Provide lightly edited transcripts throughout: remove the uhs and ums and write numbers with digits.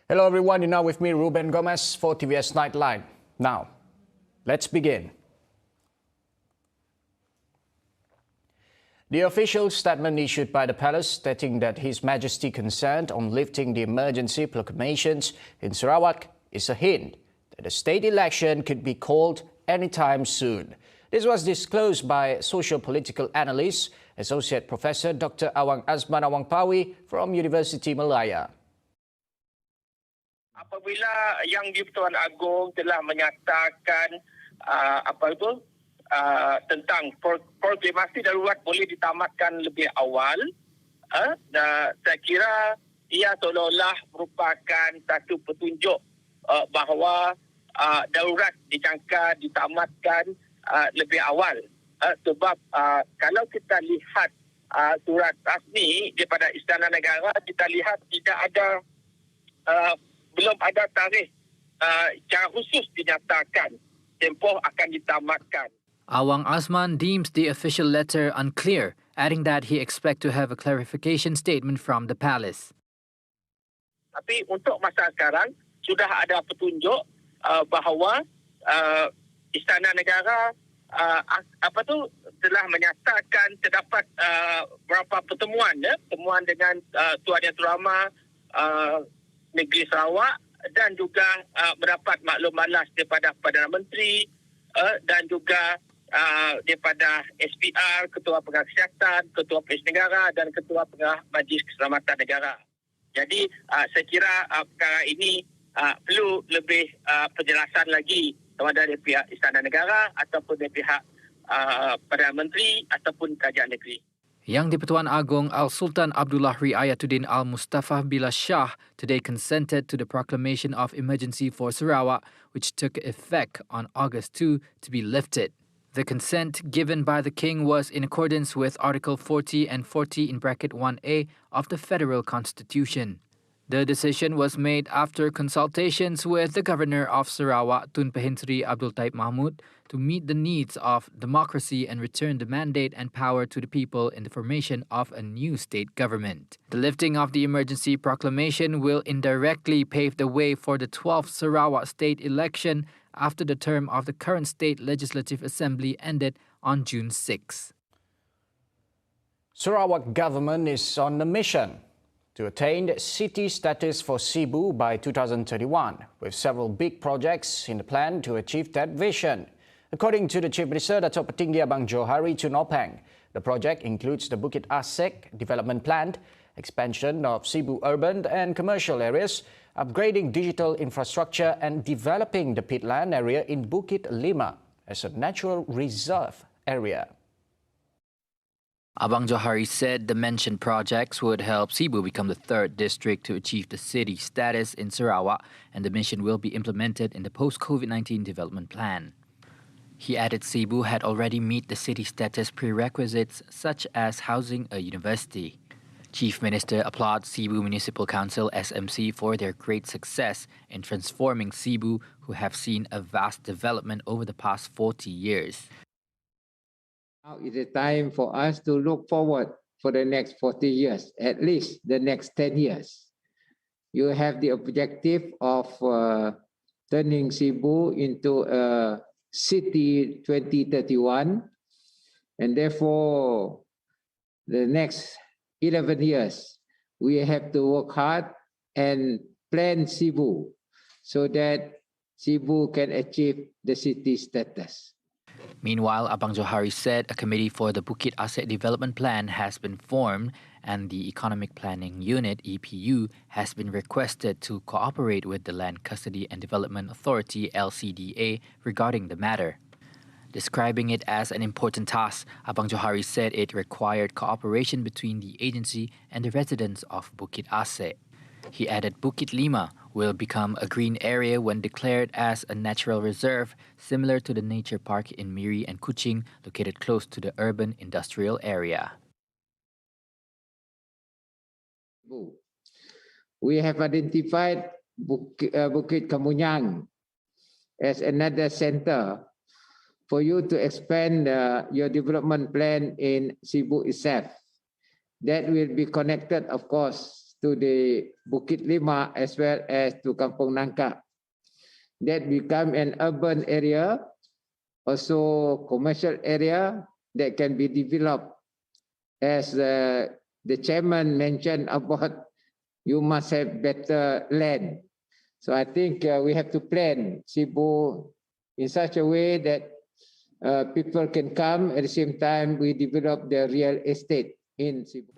Hello everyone, you're now with me, Ruben Gomez for TVS Nightline. Now, let's begin. The official statement issued by the palace stating that His Majesty consent on lifting the emergency proclamations in Sarawak is a hint that a state election could be called anytime soon. This was disclosed by socio-political analyst, Associate Professor Dr. Awang Azman Awangpawi from University Malaya. Apabila Yang di-Pertuan Agong telah menyatakan tentang proklamasi darurat boleh ditamatkan lebih awal, saya kira ia seolah-olah merupakan satu petunjuk bahawa darurat dijangka ditamatkan lebih awal. Sebab kalau kita lihat surat rasmi daripada Istana Negara, kita lihat belum ada tarikh secara khusus dinyatakan tempoh akan ditamatkan. Awang Azman deems the official letter unclear, adding that he expects to have a clarification statement from the palace. Tapi untuk masa sekarang sudah ada petunjuk bahawa Istana Negara telah menyatakan terdapat beberapa pertemuan dengan Tuan Yang Terhormat Negeri Sarawak dan juga mendapat maklum balas daripada Perdana Menteri dan juga daripada SPR, Ketua Pengarah Kesihatan, Ketua Polis Negara dan Ketua Pengarah Majlis Keselamatan Negara. Jadi saya kira perkara ini perlu lebih penjelasan lagi sama ada dari pihak Istana Negara ataupun dari pihak Perdana Menteri ataupun Kerajaan Negeri. Yang di-Pertuan Agong Al-Sultan Abdullah Riayatuddin Al-Mustafa Billah Shah today consented to the proclamation of emergency for Sarawak, which took effect on August 2 to be lifted. The consent given by the King was in accordance with Article 40 and 40 in bracket 1A of the Federal Constitution. The decision was made after consultations with the Governor of Sarawak, Tun Pehin Sri Abdul Taib Mahmud, to meet the needs of democracy and return the mandate and power to the people in the formation of a new state government. The lifting of the emergency proclamation will indirectly pave the way for the 12th Sarawak state election after the term of the current state legislative assembly ended on June 6. Sarawak government is on a mission to attain city status for SIBU by 2031, with several big projects in the plan to achieve that vision. According to the Chief Minister, Dato' Petinggi Abang Johari Tunopeng, the project includes the Bukit Asek development plan, expansion of SIBU urban and commercial areas, upgrading digital infrastructure and developing the pitland area in Bukit Lima as a natural reserve area. Abang Johari said the mentioned projects would help SIBU become the third district to achieve the city status in Sarawak, and the mission will be implemented in the post-COVID-19 development plan. He added SIBU had already met the city status prerequisites such as housing a university. Chief Minister applauded SIBU Municipal Council SMC for their great success in transforming SIBU, who have seen a vast development over the past 40 years. Now is the time for us to look forward for the next 40 years, at least the next 10 years. You have the objective of turning SIBU into a city 2031, and therefore the next 11 years we have to work hard and plan SIBU so that SIBU can achieve the city status. Meanwhile, Abang Johari said a committee for the Bukit Asek Development Plan has been formed and the Economic Planning Unit EPU has been requested to cooperate with the Land Custody and Development Authority LCDA regarding the matter. Describing it as an important task, Abang Johari said it required cooperation between the agency and the residents of Bukit Asek. He added Bukit Lima will become a green area when declared as a natural reserve, similar to the nature park in Miri and Kuching, located close to the urban industrial area. We have identified Bukit Kemunyang as another center for you to expand your development plan in SIBU itself. That will be connected, of course, to the Bukit Lima as well as to Kampung Nangka. That become an urban area, also commercial area that can be developed. As the chairman mentioned about you must have better land. So I think we have to plan SIBU in such a way that people can come at the same time we develop the real estate in SIBU.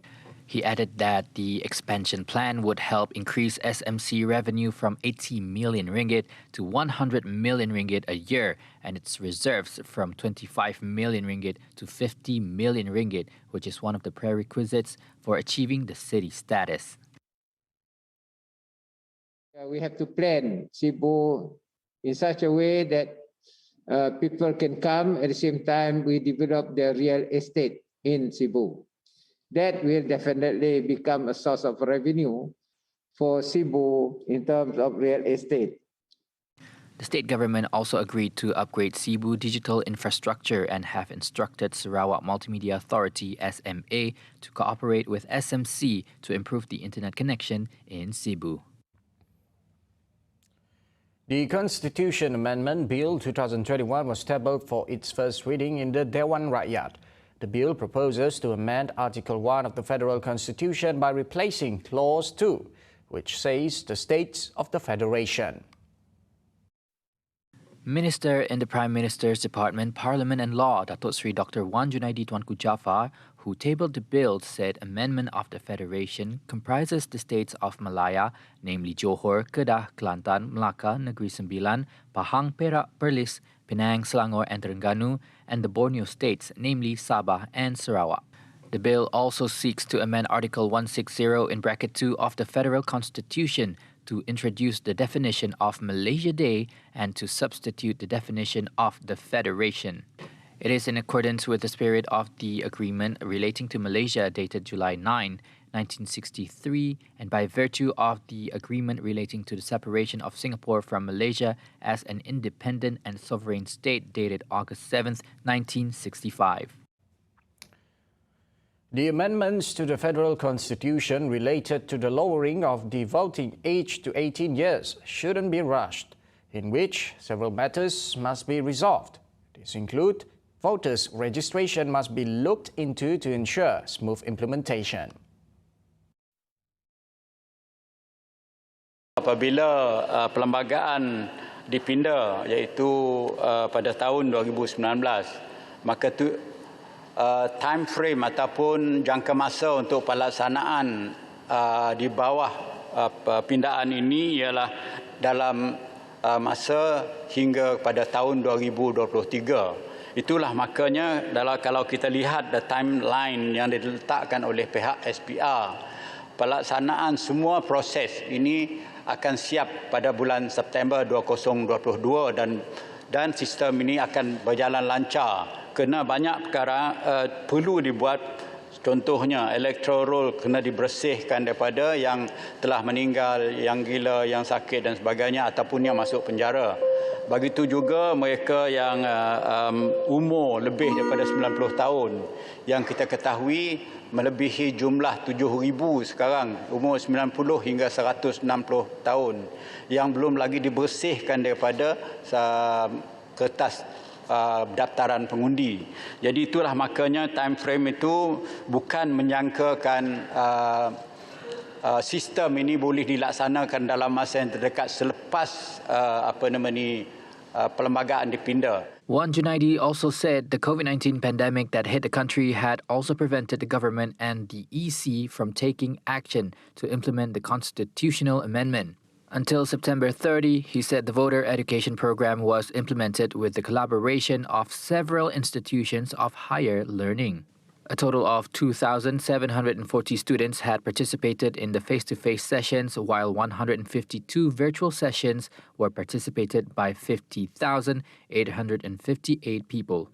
He added that the expansion plan would help increase SMC revenue from 80 million ringgit to 100 million ringgit a year and its reserves from 25 million ringgit to 50 million ringgit, which is one of the prerequisites for achieving the city status. We have to plan SIBU in such a way that people can come at the same time we develop the real estate in SIBU. That will definitely become a source of revenue for SIBU in terms of real estate. The state government also agreed to upgrade SIBU digital infrastructure and have instructed Sarawak Multimedia Authority (SMA) to cooperate with SMC to improve the internet connection in SIBU. The Constitution Amendment Bill 2021 was tabled for its first reading in the Dewan Rakyat. The bill proposes to amend Article 1 of the Federal Constitution by replacing Clause 2, which says the states of the Federation. Minister in the Prime Minister's Department, Parliament and Law, Datuk Seri Dr. Wan Junaidi Tuanku Jaafar, who tabled the bill, said amendment of the Federation comprises the states of Malaya, namely Johor, Kedah, Kelantan, Melaka, Negeri Sembilan, Pahang, Perak, Perlis, Penang, Selangor and Terengganu, and the Borneo states, namely Sabah and Sarawak. The bill also seeks to amend Article 160 in bracket 2 of the Federal Constitution to introduce the definition of Malaysia Day and to substitute the definition of the Federation. It is in accordance with the spirit of the agreement relating to Malaysia dated July 9, 1963, and by virtue of the agreement relating to the separation of Singapore from Malaysia as an independent and sovereign state dated August 7, 1965. The amendments to the Federal Constitution related to the lowering of the voting age to 18 years shouldn't be rushed, in which several matters must be resolved. These include voters' registration must be looked into to ensure smooth implementation. Apabila perlembagaan dipinda iaitu pada tahun 2019, maka time frame ataupun jangka masa untuk pelaksanaan di bawah pindaan ini ialah dalam masa hingga pada tahun 2023. Itulah makanya kalau kita lihat the timeline yang diletakkan oleh pihak SPR, pelaksanaan semua proses ini akan siap pada bulan September 2022 dan sistem ini akan berjalan lancar. Kerana banyak perkara perlu dibuat, contohnya electoral roll kena dibersihkan daripada yang telah meninggal, yang gila, yang sakit dan sebagainya ataupun yang masuk penjara. Begitu juga mereka yang umur lebih daripada 90 tahun yang kita ketahui melebihi jumlah 7,000 sekarang, umur 90 hingga 160 tahun yang belum lagi dibersihkan daripada kertas daftaran pengundi. Jadi itulah makanya time frame itu bukan menyangkakan sistem ini boleh dilaksanakan dalam masa yang terdekat selepas perlembagaan dipinda. Wan Junaidi also said the COVID-19 pandemic that hit the country had also prevented the government and the EC from taking action to implement the constitutional amendment. Until September 30, he said the voter education program was implemented with the collaboration of several institutions of higher learning. A total of 2,740 students had participated in the face-to-face sessions, while 152 virtual sessions were participated by 50,858 people.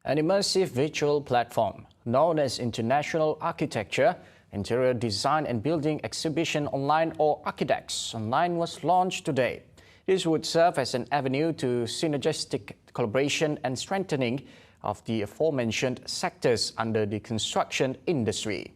An immersive virtual platform known as International Architecture, Interior Design and Building Exhibition Online, or Architects Online, was launched today. This would serve as an avenue to synergistic collaboration and strengthening of the aforementioned sectors under the construction industry.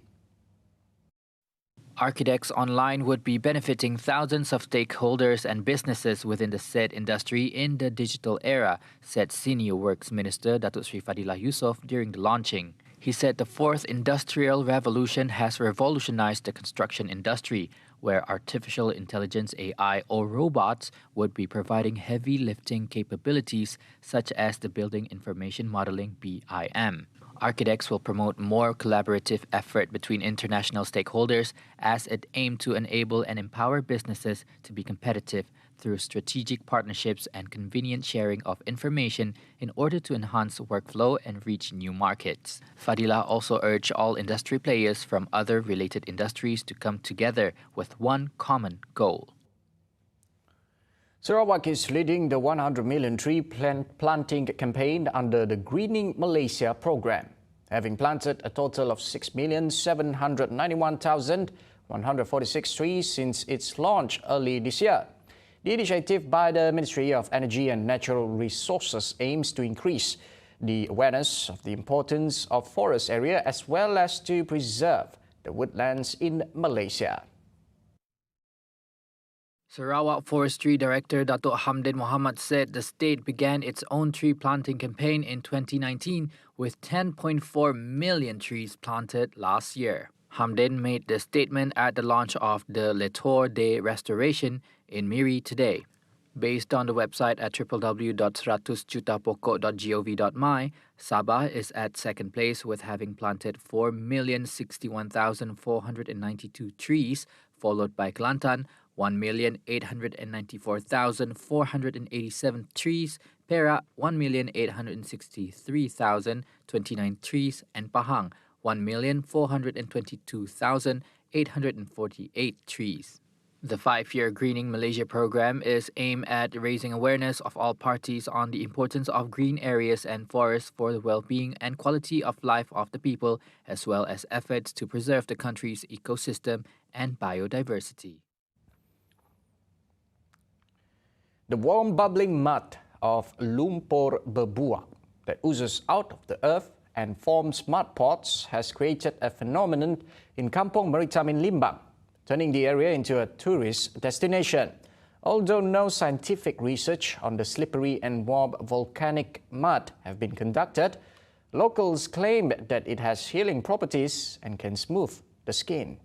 Architects Online would be benefiting thousands of stakeholders and businesses within the said industry in the digital era, said Senior Works Minister Datuk Sri Fadilah Yusof during the launching. He said the fourth industrial revolution has revolutionized the construction industry, where artificial intelligence AI or robots would be providing heavy lifting capabilities such as the Building Information Modeling BIM. Architects will promote more collaborative effort between international stakeholders as it aims to enable and empower businesses to be competitive through strategic partnerships and convenient sharing of information in order to enhance workflow and reach new markets. Fadilah also urged all industry players from other related industries to come together with one common goal. Sarawak is leading the 100 million tree planting campaign under the Greening Malaysia program, having planted a total of 6,791,146 trees since its launch early this year. The initiative by the Ministry of Energy and Natural Resources aims to increase the awareness of the importance of forest area as well as to preserve the woodlands in Malaysia. Sarawak Forestry Director Datuk Hamdin Mohamad said the state began its own tree planting campaign in 2019 with 10.4 million trees planted last year. Hamdin made the statement at the launch of the Letour Day Restoration in Miri today. Based on the website at www.100jutapokok.gov.my, Sabah is at second place with having planted 4,061,492 trees, followed by Kelantan, 1,894,487 trees, Perak, 1,863,029 trees, and Pahang, 1,422,848 trees. The 5-year Greening Malaysia program is aimed at raising awareness of all parties on the importance of green areas and forests for the well-being and quality of life of the people, as well as efforts to preserve the country's ecosystem and biodiversity. The warm bubbling mud of lumpur berbuak that oozes out of the earth and forms mud pots has created a phenomenon in Kampong Maritam in Limbang, turning the area into a tourist destination. Although no scientific research on the slippery and warm volcanic mud have been conducted, locals claim that it has healing properties and can smooth the skin.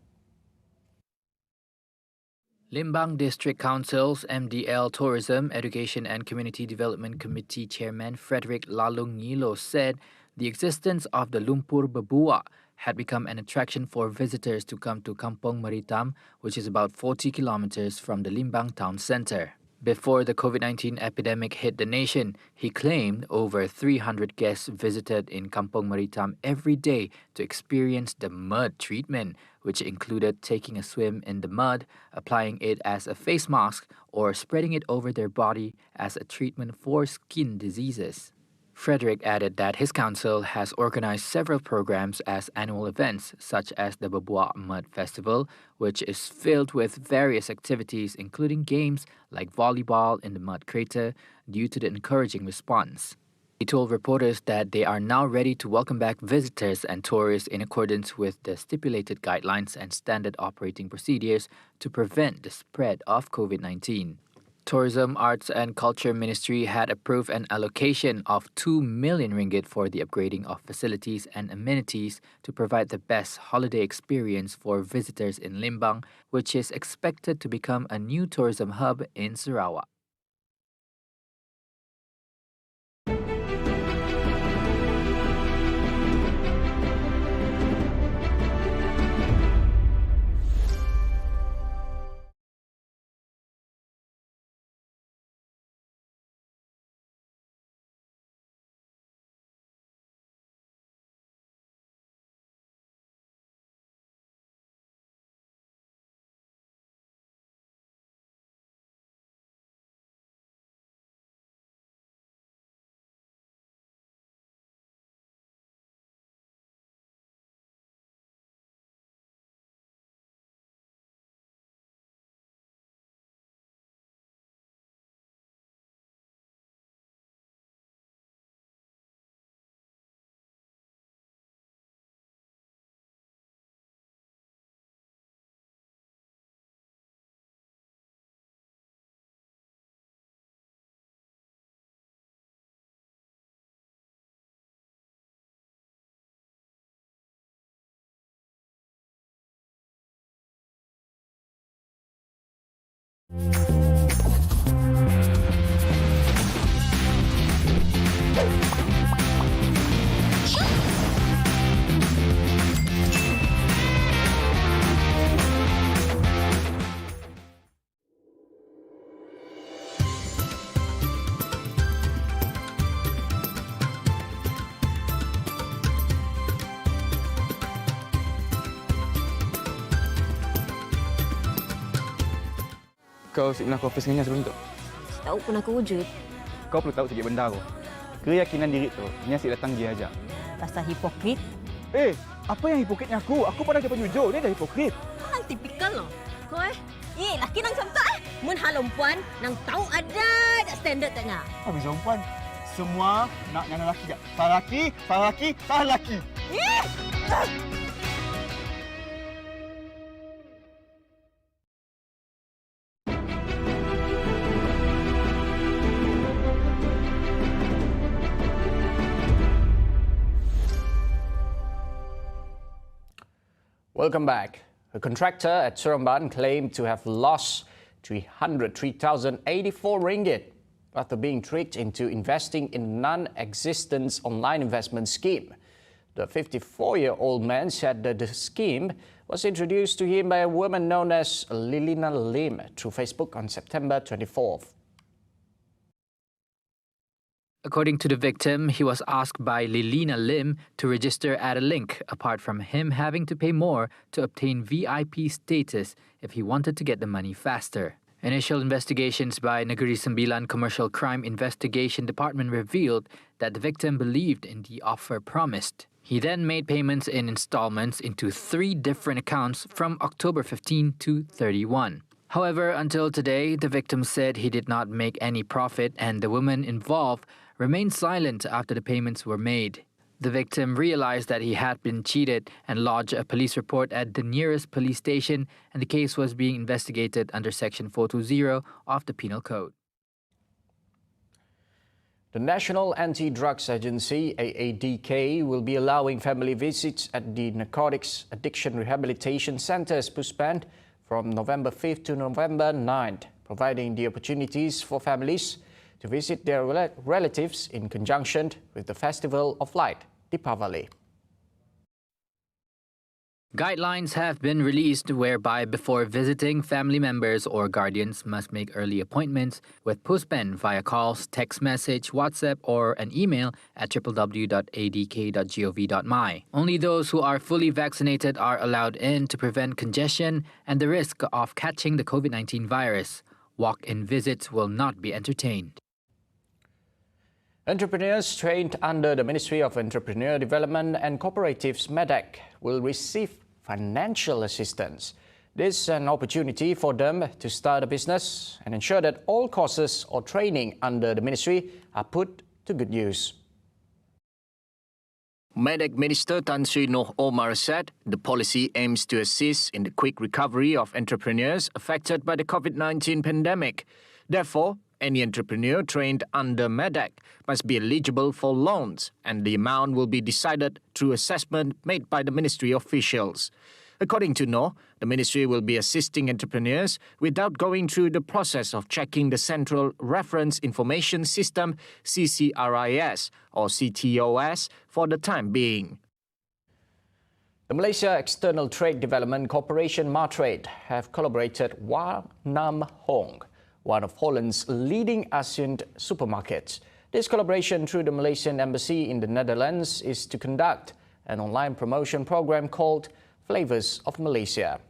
Limbang District Council's MDL Tourism, Education and Community Development Committee Chairman Frederick Lalung Ngilo said the existence of the lumpur berbuak had become an attraction for visitors to come to Kampong Maritam, which is about 40 kilometers from the Limbang town centre. Before the COVID-19 epidemic hit the nation, he claimed over 300 guests visited in Kampong Maritam every day to experience the mud treatment, which included taking a swim in the mud, applying it as a face mask, or spreading it over their body as a treatment for skin diseases. Frederick added that his council has organized several programs as annual events, such as the Berbuak Mud Festival, which is filled with various activities including games like volleyball in the mud crater, due to the encouraging response. He told reporters that they are now ready to welcome back visitors and tourists in accordance with the stipulated guidelines and standard operating procedures to prevent the spread of COVID-19. Tourism, Arts and Culture Ministry had approved an allocation of 2 million ringgit for the upgrading of facilities and amenities to provide the best holiday experience for visitors in Limbang, which is expected to become a new tourism hub in Sarawak. Kau pernah confess dengan Nya sebelum tu? Tahu pun aku wujud. Kau perlu tahu sikit benda tu. Keyakinan diri tu, Nya asyik datang dia aja. Pasal hipokrit. Apa yang hipokritnya aku? Aku pada dia penjujur, dia dah hipokrit. Hal tipikal loh. Kau laki nang sampai mun halom puan nang tahu ada standard tak ngah. Habis perempuan, semua nak yang lelaki je. Salah lelaki. Welcome back. A contractor at Seremban claimed to have lost 303,084 ringgit after being tricked into investing in a non-existent online investment scheme. The 54-year-old man said that the scheme was introduced to him by a woman known as Lilina Lim through Facebook on September 24th. According to the victim, he was asked by Lilina Lim to register at a link, apart from him having to pay more to obtain VIP status if he wanted to get the money faster. Initial investigations by Negeri Sembilan Commercial Crime Investigation Department revealed that the victim believed in the offer promised. He then made payments in installments into 3 different accounts from October 15 to 31. However, until today, the victim said he did not make any profit and the woman involved remained silent after the payments were made. The victim realized that he had been cheated and lodged a police report at the nearest police station, and the case was being investigated under Section 420 of the Penal Code. The National Anti-Drugs Agency, AADK, will be allowing family visits at the Narcotics Addiction Rehabilitation Centres, Puspan, from November 5th to November 9th, providing the opportunities for families to visit their relatives in conjunction with the Festival of Light, Deepavali. Guidelines have been released whereby before visiting, family members or guardians must make early appointments with Puspen via calls, text message, WhatsApp or an email at www.adk.gov.my. Only those who are fully vaccinated are allowed in to prevent congestion and the risk of catching the COVID-19 virus. Walk-in visits will not be entertained. Entrepreneurs trained under the Ministry of Entrepreneur Development and Cooperatives MEDEC will receive financial assistance. This is an opportunity for them to start a business and ensure that all courses or training under the ministry are put to good use. MEDEC Minister Tan Sri Noh Omar said the policy aims to assist in the quick recovery of entrepreneurs affected by the COVID-19 pandemic. Therefore, any entrepreneur trained under MEDEC must be eligible for loans, and the amount will be decided through assessment made by the ministry officials. According to Noh, the ministry will be assisting entrepreneurs without going through the process of checking the Central Reference Information System CCRIS or CTOS for the time being. The Malaysia External Trade Development Corporation MATRADE have collaborated with Nam Hong, one of Holland's leading ASEAN supermarkets. This collaboration through the Malaysian Embassy in the Netherlands is to conduct an online promotion program called Flavors of Malaysia.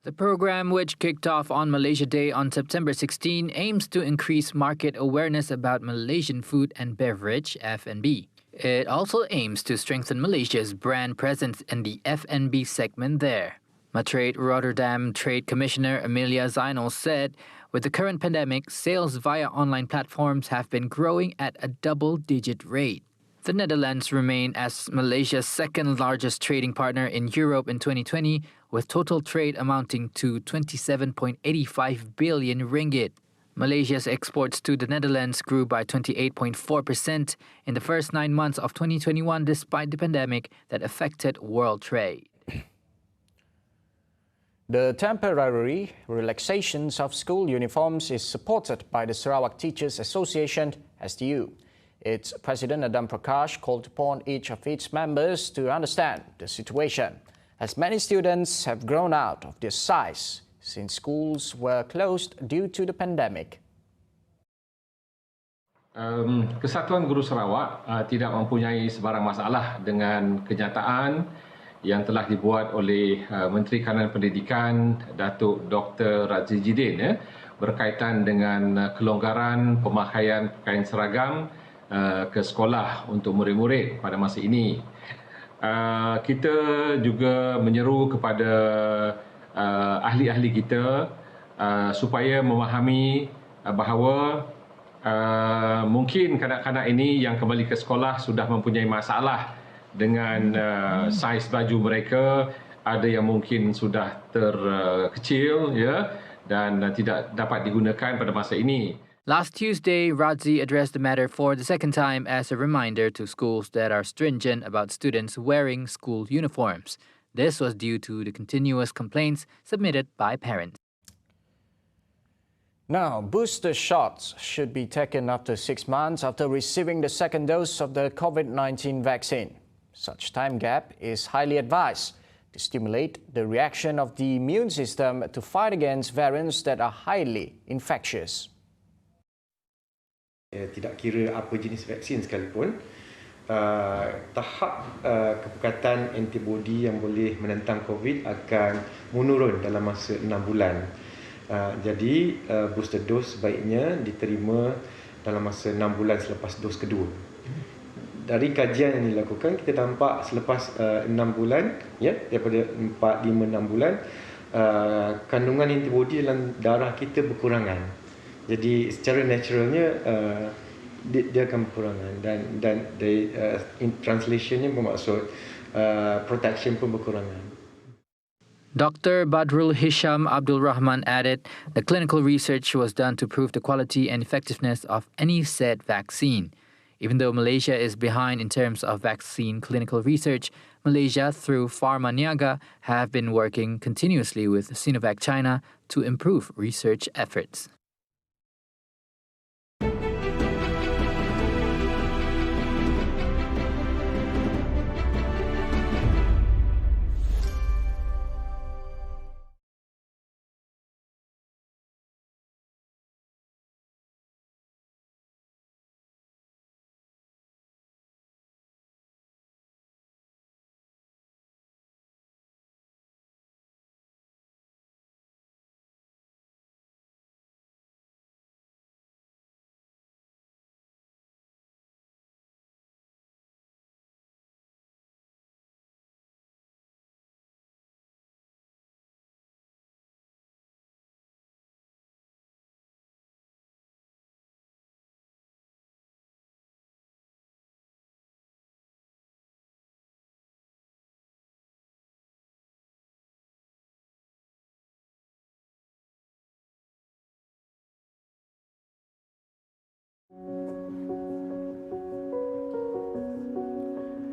The program, which kicked off on Malaysia Day on September 16, aims to increase market awareness about Malaysian food and beverage (F&B). It also aims to strengthen Malaysia's brand presence in the F&B segment there. MATRADE Rotterdam Trade Commissioner Amelia Zainal said, with the current pandemic, sales via online platforms have been growing at a double-digit rate. The Netherlands remain as Malaysia's second largest trading partner in Europe in 2020, with total trade amounting to 27.85 billion ringgit. Malaysia's exports to the Netherlands grew by 28.4% in the first 9 months of 2021 despite the pandemic that affected world trade. The temporary relaxations of school uniforms is supported by the Sarawak Teachers Association, STU. Its President Adam Prakash called upon each of its members to understand the situation, as many students have grown out of their size since schools were closed due to the pandemic. Kesatuan Guru Sarawak tidak mempunyai sebarang masalah dengan kenyataan yang telah dibuat oleh Menteri Kanan Pendidikan Datuk Dr. Razzie Jidin berkaitan dengan kelonggaran pemakaian pakaian seragam ke sekolah untuk murid-murid pada masa ini. Kita juga menyeru kepada ahli-ahli kita supaya memahami bahawa mungkin kanak-kanak ini yang kembali ke sekolah sudah mempunyai masalah dengan saiz baju mereka, ada yang mungkin sudah terkecil dan tidak dapat digunakan pada masa ini. Last Tuesday, Razzie addressed the matter for the second time as a reminder to schools that are stringent about students wearing school uniforms. This was due to the continuous complaints submitted by parents. Now, booster shots should be taken after 6 months after receiving the second dose of the COVID-19 vaccine. Such time gap is highly advised to stimulate the reaction of the immune system to fight against variants that are highly infectious. Tidak kira apa jenis vaksin sekalipun, tahap kepekatan antibodi yang boleh menentang COVID akan menurun dalam masa 6 bulan. Jadi booster dose sebaiknya diterima dalam masa 6 bulan selepas dos kedua. Dari kajian yang dilakukan, kita nampak selepas 6 bulan, daripada 4, 5, 6 bulan, kandungan antibodi dalam darah kita berkurangan. Jadi secara naturalnya dia akan berkurangan dan in translationnya bermaksud protection pun berkurangan. Dr. Badrul Hisham Abdul Rahman added the clinical research was done to prove the quality and effectiveness of any said vaccine. Even though Malaysia is behind in terms of vaccine clinical research, Malaysia, through Pharma Niaga, have been working continuously with Sinovac China to improve research efforts.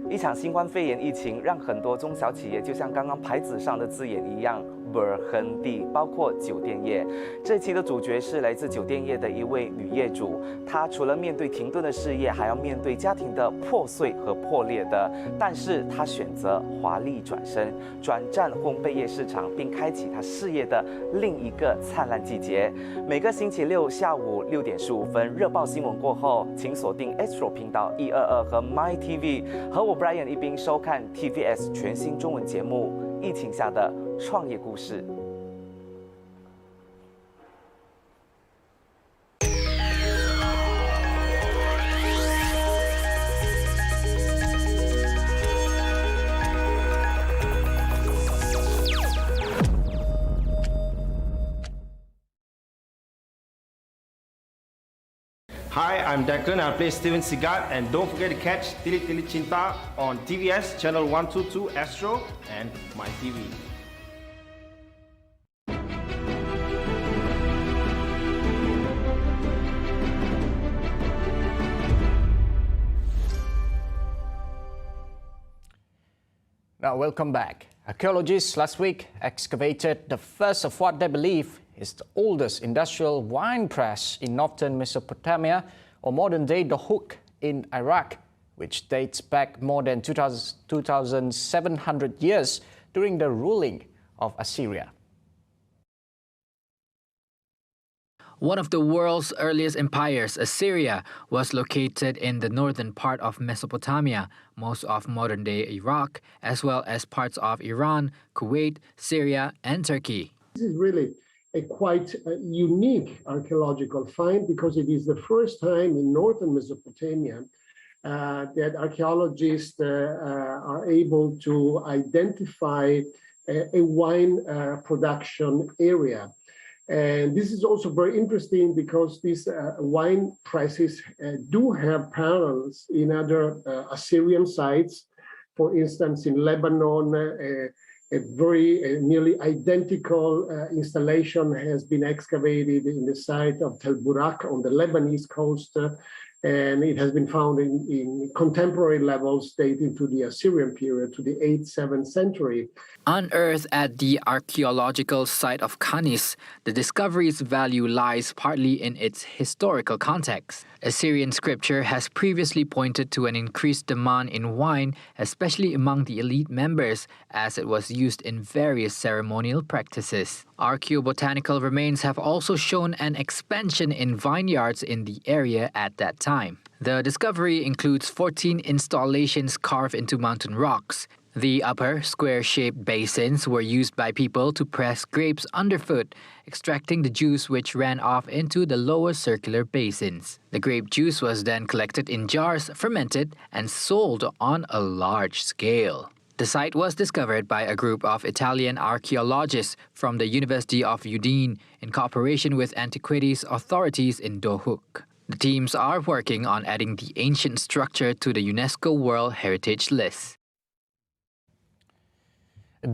一场新冠肺炎疫情让很多中小企业就像刚刚牌子上的字眼一样berhenti，包括酒店业。这期的主角是来自酒店业的一位女业主，她除了面对停顿的事业，还要面对家庭的破碎和破裂的。但是她选择华丽转身，转战烘焙业市场，并开启她事业的另一个灿烂季节。每个星期六下午6点15分，热爆新闻过后，请锁定 Astro 频道122和 My TV， 和我 Brian 一并收看 TVS 全新中文节目《疫情下的创业故事》。Hi, I'm Declan. I play Steven Seagat, and don't forget to catch Tili Tili Cinta on TVS channel 122 Astro and My TV. Now, welcome back. Archaeologists last week excavated the first of what they believe is the oldest industrial wine press in northern Mesopotamia, or modern-day Dohuk in Iraq, which dates back more than 2,700 years during the ruling of Assyria. One of the world's earliest empires, Assyria, was located in the northern part of Mesopotamia, most of modern-day Iraq, as well as parts of Iran, Kuwait, Syria, and Turkey. This is really a quite unique archaeological find because it is the first time in northern Mesopotamia that archaeologists are able to identify a wine production area. And this is also very interesting because these wine presses do have parallels in other Assyrian sites. For instance, in Lebanon, a very nearly identical installation has been excavated in the site of Tel Burak on the Lebanese coast, and it has been found in contemporary levels dating to the Assyrian period, to the 8th, 7th century. Unearthed at the archaeological site of Khanis, the discovery's value lies partly in its historical context. Assyrian scripture has previously pointed to an increased demand in wine, especially among the elite members, as it was used in various ceremonial practices. Archaeobotanical remains have also shown an expansion in vineyards in the area at that time. The discovery includes 14 installations carved into mountain rocks. The upper, square-shaped basins were used by people to press grapes underfoot, extracting the juice which ran off into the lower circular basins. The grape juice was then collected in jars, fermented, and sold on a large scale. The site was discovered by a group of Italian archaeologists from the University of Udine in cooperation with antiquities authorities in Dohuk. The teams are working on adding the ancient structure to the UNESCO World Heritage List.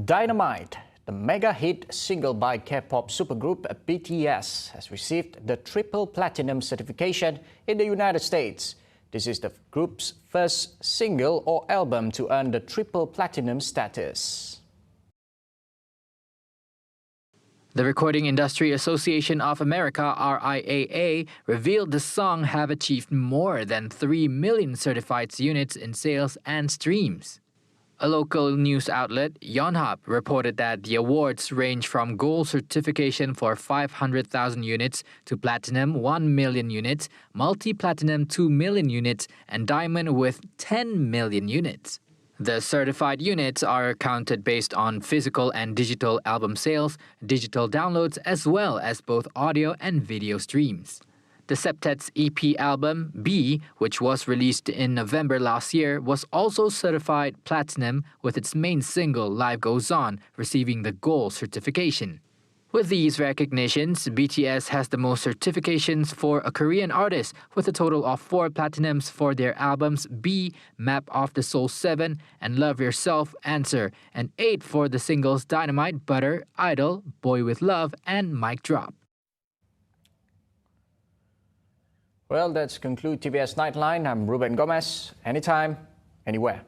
Dynamite, the mega hit single by K-pop supergroup BTS, has received the triple platinum certification in the United States. This is the group's first single or album to earn the triple platinum status. The Recording Industry Association of America, RIAA, revealed the song have achieved more than 3 million certified units in sales and streams. A local news outlet, Yonhap, reported that the awards range from gold certification for 500,000 units to platinum 1 million units, multi-platinum 2 million units, and diamond with 10 million units. The certified units are counted based on physical and digital album sales, digital downloads, as well as both audio and video streams. The septet's EP album, B, which was released in November last year, was also certified platinum with its main single, Life Goes On, receiving the gold certification. With these recognitions, BTS has the most certifications for a Korean artist, with a total of 4 platinums for their albums B, Map of the Soul 7, and Love Yourself, Answer, and 8 for the singles Dynamite, Butter, Idol, Boy With Love, and Mic Drop. Well, that's conclude TVS Nightline. I'm Ruben Gomez. Anytime, anywhere.